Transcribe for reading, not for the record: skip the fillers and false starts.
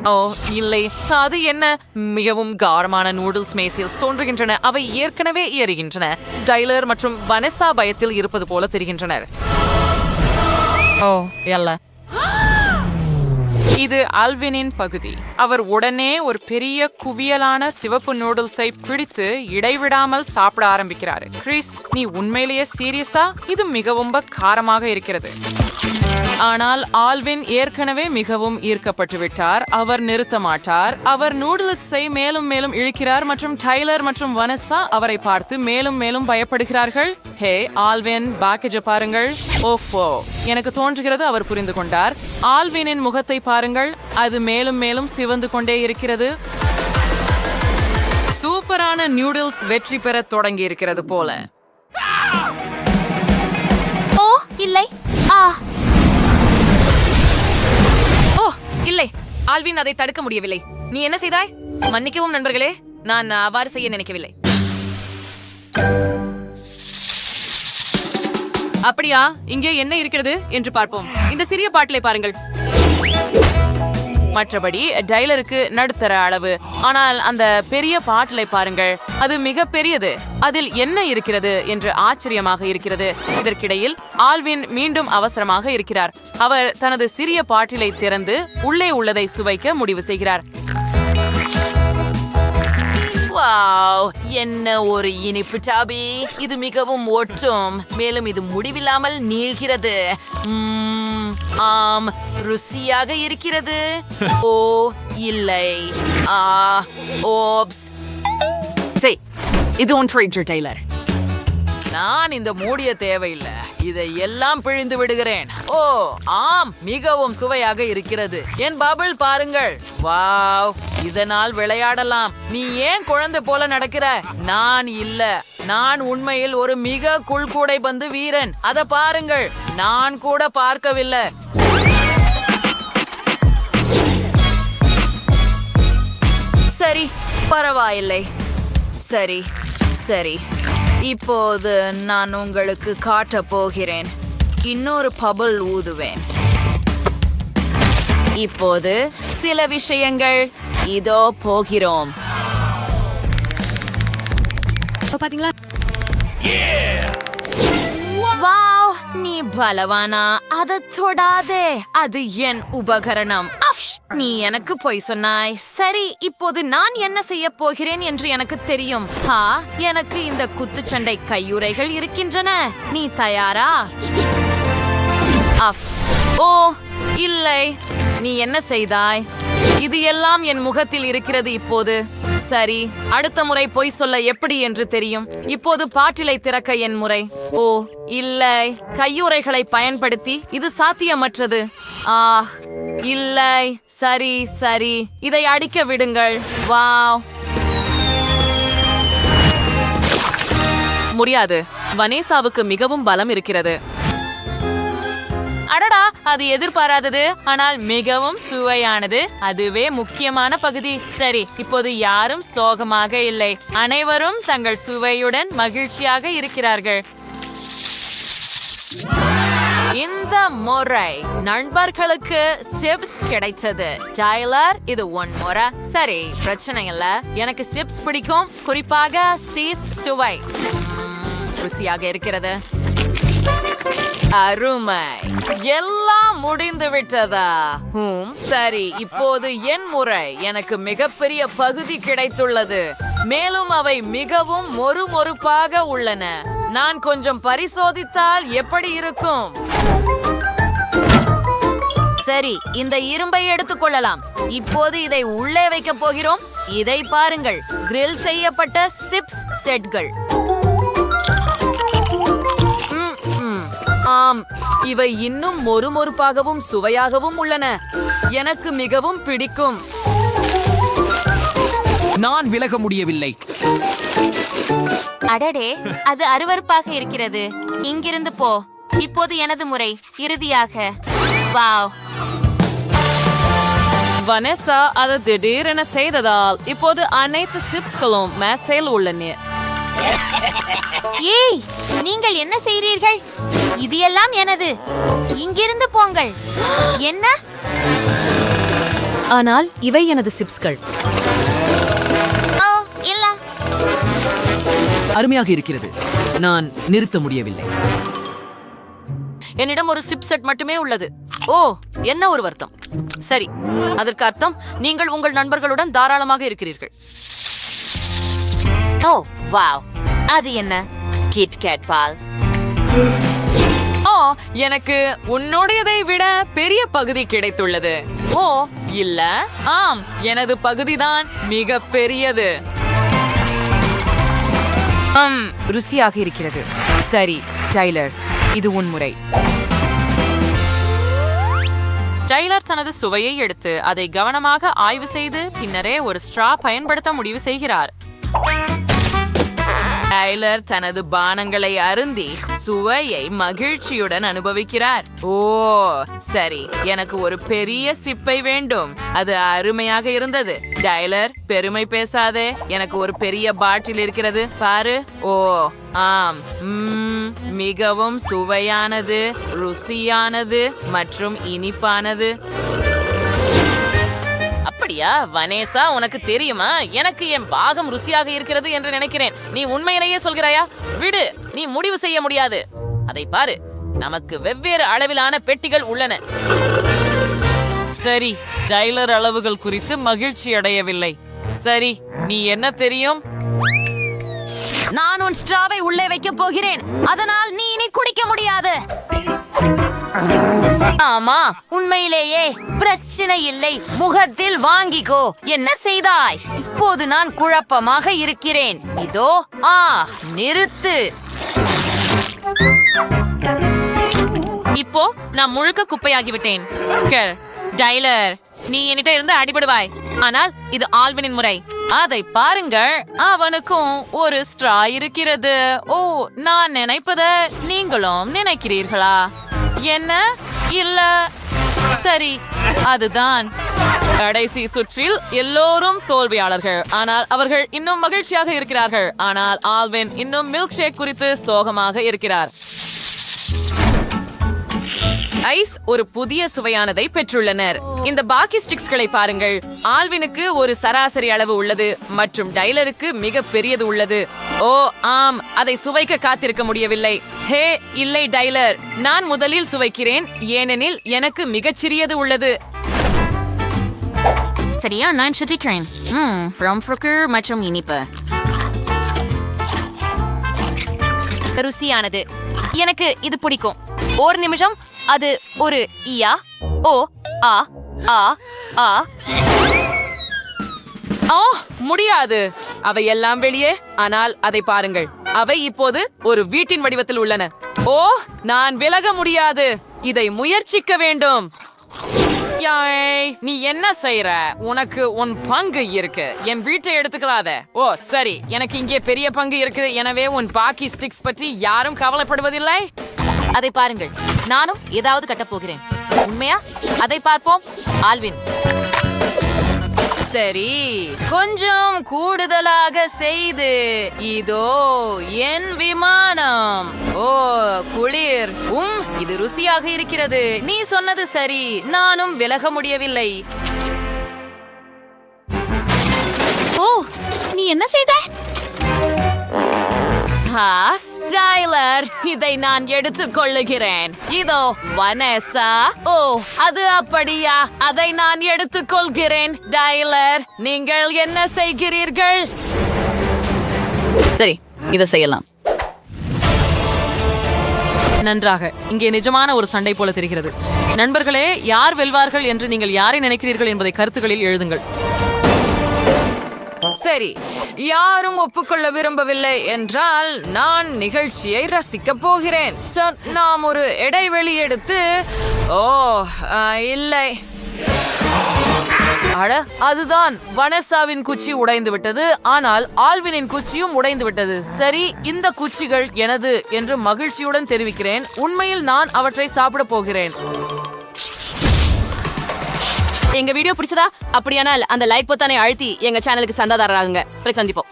ஓ இல்லை, அது என்ன? மிகவும் காரமான நூடுல்ஸ் மேசில்ஸ் தோன்றுகின்றன. அவை ஏற்கனவே ஏறுகின்றன. டைலர் மற்றும் வனெசா பயத்தில் இருப்பது போல தெரிகின்றனர். ஓ இல்ல, இது ஆல்வினின் பகுதி. அவர் உடனே ஒரு பெரிய குவியலான சிவப்பு நூடுல்ஸை பிடித்து இடைவிடாமல் சாப்பிட ஆரம்பிக்கிறார். கிறிஸ், நீ உண்மையிலேயே சீரியஸா? இது மிகவும் காரமாக இருக்கிறது. ஆனால் ஆல்வின் ஏற்கனவே மிகவும் ஈர்க்கப்பட்டு விட்டார். அவர் நிறுத்த மாட்டார். அவர் நூடுல்ஸை மேலும் மேலும் இழுக்கிறார் மற்றும் டைலர் மற்றும் வனெசா அவரை பார்த்து மேலும் மேலும் பயப்படுகிறார்கள். ஹே ஆல்வின், பேக்கேஜ பாருங்கள். ஓஃபோ, எனக்கு தோன்றுகிறது அவர் புரிந்து கொண்டார். ஆல்வினின் முகத்தை பாருங்கள், அது மேலும் மேலும் சிவந்து கொண்டே இருக்கிறது. சூப்பரான நூடுல்ஸ் வெற்றி பெற தொடங்கி இருக்கிறது போல. ஓ இல்லை, இல்லை, ஆல்வின் அதை தடுக்க முடியவில்லை. நீ என்ன செய்தாய்? மன்னிக்கவும் நண்பர்களே, நான் அவ்வாறு செய்ய நினைக்கவில்லை. அப்படியா? இங்கே என்ன இருக்கிறது என்று பார்ப்போம். இந்த சிறிய பாட்டிலை பாருங்கள். மற்றபடி டைலருக்கு நடுத்தர அளவு. ஆனால் அந்த பெரிய பாட்டிலை பாருங்கள், அது மிக பெரியது. அதில் என்ன இருக்கிறது என்று ஆச்சரியமாக இருக்கிறது. இதற்கிடையில் ஆல்வின் மீண்டும் அவசரமாக இருக்கிறார். அவர் தனது சிறிய பாட்டிலை திறந்து உள்ளே உள்ளதை சுவைக்க முடிவு செய்கிறார். வாவ், என்ன ஒரு இனிப்பு டாபி! இது மிகவும் ஒட்டும், மேலும் இது முடிவில்லாமல் நீள்கிறது. ஆம், ருசியாக இருக்கிறது. ஓ இல்லை, ஓப்ஸ். இது ஒன் ட்ரைடர் டெய்லர். நான் இந்த மூடிய தேவையில்லை, இதை எல்லாம் பிழிந்து விடுகிறேன். ஓ ஆம், மிகவும் சுவையாக இருக்கிறது. என் பபிள் பாருங்கள். வாவ், இதனால் விளையாடலாம். நீ ஏன் குழந்தை போல நடக்கிற? நான் இல்ல, நான் உண்மையில் ஒரு மிக கூடைப்பந்து வீரன். அத பாருங்கள், நான் கூட பார்க்கவில்லை. சரி, பரவாயில்லை. சரி சரி, இப்போது நான் உங்களுக்கு காட்டப் போகிறேன். இன்னொரு பபிள் ஊதுவேன். இப்போது சில விஷயங்கள். இதோ போகிறோம். பாத்தீங்களா? வாவ், நீ பலவானா? அதை தொடாதே, அது என் உபகரணம். நீ எனக்கு பொய் சொன்னாய். சரி, இப்போது நான் என்ன செய்ய போகிறேன் என்று எனக்கு தெரியும். எனக்கு இந்த குத்துச்சண்டை கையுறைகள் இருக்கின்றன. நீ தயாரா? ஓ இல்லை, நீ என்ன செய்தாய்? இது எல்லாம் என் முகத்தில் இருக்கிறது இப்போது. சரி, அடுத்த முறை பொய் சொல்ல எப்படி என்று தெரியும். இப்போது பாட்டிலை திறக்க என் முறை. ஓ இல்லை, கையுறைகளை பயன்படுத்தி இது சாத்தியமற்றது. இல்லை, சரி சரி, இதை அடிக்க விடுங்கள். வாவ், முடியாது. வனேசாவுக்கு மிகவும் பலம் இருக்கிறது. அடடா, அது எதிர்பாராதது, ஆனால் மிகவும் சுவையானது. அதுவே முக்கியமான பகுதி. சரி, இப்போது யாரும் சோகமாக இல்லை. அனைவரும் தங்கள் சுவையுடன் மகிழ்ச்சியாக இருக்கிறார்கள். இந்த முறை நண்பர்களுக்கு சிப்ஸ் கிடைச்சது. டைலர், இது ஒன் முறை. சரி, பிரச்சனை இல்ல. எனக்கு சிப்ஸ் பிடிக்கும், குறிப்பாக சீஸ் சுவை. ருசியாக இருக்கிறது. அருமை, எல்லாம் முடிந்து விட்டதா? சரி, இப்போது என் முறை. எனக்கு மிகப்பெரிய பகுதி கிடைத்துள்ளது. மேலும் அவை மிகவும் மொறுமொறுப்பாக உள்ளன. நான் கொஞ்சம் பரிசோதித்தால் எப்படி இருக்கும்? சரி, இந்த இரும்பை எடுத்துக்கொள்ளலாம். இப்போது இதை உள்ளே வைக்க போகிறோம். இதை பாருங்கள், கிரில் செய்யப்பட்ட சிப்ஸ் செட்கள். ஆம், இவை இன்னும் மொறுமொறுப்பாகவும் சுவையாகவும் உள்ளன. எனக்கு மிகவும் பிடிக்கும். நான் விலக முடியவில்லை. அடடே, அது அருவருப்பாக இருக்கிறது. இங்கிருந்து போ. இப்போது எனது முறை. இறுதியாக. வாவ், வனெசா அதை திடீரென செய்ததால் இப்போது அனைத்து சிப்ஸ்களும் மேசையில் உள்ளன. ஏய், நீங்கள் என்ன செய்கிறீர்கள்? இது எல்லாம் எனது. இங்கிருந்து போங்கள். என்ன? ஆனால் இவை எனது சிப்ஸ்கள். ஓ இல்ல. அருமையாக இருக்கிறது. நான் நிறுத்த முடியவில்லை. என்னிடம் ஒரு சிப் செட் மட்டுமே உள்ளது. ஓ, என்ன ஒரு வருத்தம். சரி, அதற்கு அர்த்தம் நீங்கள் உங்கள் நண்பர்களுடன் தாராளமாக இருக்கிறீர்கள். ஓ வாவ், அது என்ன? கிட்கேட் பால். ஓ, எனக்கு உன்னுடையதை விட பெரிய பகுதி கிடைத்துள்ளது. ஓ இல்ல, ஆம், எனது பகுதிதான் மிக பெரியது. ருசியாக இருக்கிறது. சரி டைலர், இது உன் முறை. டைலர் தனது சுவையை எடுத்து அதை கவனமாக ஆய்வு செய்து பின்னரே ஒரு ஸ்ட்ரா பயன்படுத்த முடிவு செய்கிறார். டைலர் தனது பானங்களை அருந்தி சுவையை மகிழ்ச்சியுடன் அனுபவிக்கிறார். ஓ சரி, எனக்கு ஒரு பெரிய சிப்பை வேண்டும். அது அருமையாக இருந்தது. டைலர், பெருமை பேசாதே. எனக்கு ஒரு பெரிய பாட்டில் இருக்கிறது பாரு. ஓ ஆம், மிகவும் சுவையானது, ருசியானது மற்றும் இனிப்பானது. அப்படியா வனேசா, உனக்கு தெரியுமா, எனக்கு என் பாகம் ருசியாக இருக்கிறது என்று நினைக்கிறேன். நீ உண்மையிலேயே சொல்கிறாயா? விடு, நீ முடிவு செய்ய முடியாது. அதை பாரு, நமக்கு வெவ்வேறு அளவிலான பெட்டிகள் உள்ளன. சரி, டைலர் அளவுகள் குறித்து மகிழ்ச்சி அடையவில்லை. சரி, நீ என்ன தெரியும்? நான் உன் ஸ்ட்ராவை உள்ளே வைக்க போகிறேன். அதனால் நீ இனி குடிக்க முடியாது. ஆமா, உண்மையிலேயே பிரச்சனை இல்லை. முகத்தில் வாங்கிக்கோ. என்ன செய்தாய்? இப்போது நான் குழப்பமாக இருக்கிறேன். இதோ நிறுத்து. இப்போ நான் முழுக்க குப்பையாகிவிட்டேன். டைலர், நீ என்கிட்ட இருந்து அடிபடுவாய். ஆனால் இது ஆல்வினின் முறை. அதை பாருங்கள், அவனுக்கும் ஒரு ஸ்ட்ரா இருக்கிறது. ஓ, நான் நினைப்பத நீங்களும் நினைக்கிறீர்களா? என்ன? இல்ல. சரி, அதுதான். கடைசி சுற்றில் எல்லோரும் தோல்வியாளர்கள். ஆனால் அவர்கள் இன்னும் மகிழ்ச்சியாக இருக்கிறார்கள். ஆனால் ஆல்வின் இன்னும் மில்க் ஷேக் குறித்து சோகமாக இருக்கிறார். ஐஸ் ஒரு புதிய சுவையானதை பெற்றுள்ளனர். இந்த பாக்கி ஸ்டிக்ஸ்களை பாருங்கள். ஆல்வினுக்கு ஒரு சராசரி அளவு உள்ளது மற்றும் டைலருக்கு மிக பெரியது உள்ளது. ஓ ஆம், அதை சுவைக்க காத்திருக்க முடியவில்லை. ஹே இல்லை டைலர், நான் முதலில் சுவைக்கிறேன், ஏனெனில் எனக்கு மிகச்சிறியது உள்ளது. சரியா, நான் சுட்டிக்கிறேன். மற்றும் இனிப்பு ருசியானது. எனக்கு இது பிடிக்கும். ஒரு நிமிஷம், அது ஒரு ஈயா? ஓ ஆ ஆ ஆ ஓ முடியாது. அவை எல்லாம் வெளியே. ஆனால் அதை பாருங்கள், அவை இப்போது ஒரு வீட்டின் வடிவத்தில் உள்ளன. ஓ, நான் விலக முடியாது. இதை முயற்சிக்க வேண்டும். நீ என்ன செய்யற? உனக்கு உன் பங்கு இருக்கு. என் வீட்டை எடுத்துக்கலாத. ஓ சரி, எனக்கு இங்கே பெரிய பங்கு இருக்கு. எனவே உன் பாக்கி ஸ்டிக்ஸ் பற்றி யாரும் கவலைப்படுவதில்லை. அதை பாருங்கள், நானும் ஏதாவது கட்டப் போகிறேன். உண்மையா? அதை பார்ப்போம். ஆல்வின், சரி, கொஞ்சம் கூடுதலாக செய்து. இதோ என் விமானம். ஓ குளிர். இது ருசியாக இருக்கிறது. நீ சொன்னது சரி, நானும் விலக முடியவில்லை. ஓ, நீ என்ன செய்த? டைலர், இதை நான் எடுத்துக் கொள்ளுகிறேன். இதோ வனேசா. ஓ, அது அப்படியா? அதை நான் எடுத்துக் கொள்கிறேன். டைலர், நீங்கள் என்ன செய்கிறீர்கள்? சரி, இதை செய்யலாம். நன்றாக. இங்கே நிஜமான ஒரு சண்டை போல தெரிகிறது. நண்பர்களே, யார் வெல்வார்கள் என்று நீங்கள் யாரை நினைக்கிறீர்கள் என்பதை கருத்துக்களில் எழுதுங்கள். சரி, யாரும் ஒப்புக்கொள்ள விரும்பவில்லை என்றால் நான் நிகழ்ச்சியை ரசிக்க போகிறேன். நாம் ஒரு இடைவெளி எடுத்து. ஓ இல்லை, அட அதுதான். வனேசாவின் குச்சி உடைந்து விட்டது. ஆனால் ஆல்வினின் குச்சியும் உடைந்து விட்டது. சரி, இந்த குச்சிகள் எனது என்று மகிழ்ச்சியுடன் தெரிவிக்கிறேன். உண்மையில் நான் அவற்றை சாப்பிட போகிறேன். எங்க வீடியோ பிடிச்சதா? அப்படியானால் அந்த லைக் பொத்தானை அழுத்தி எங்க சேனலுக்கு சந்தாதாரராகுங்க. சந்திப்போம்.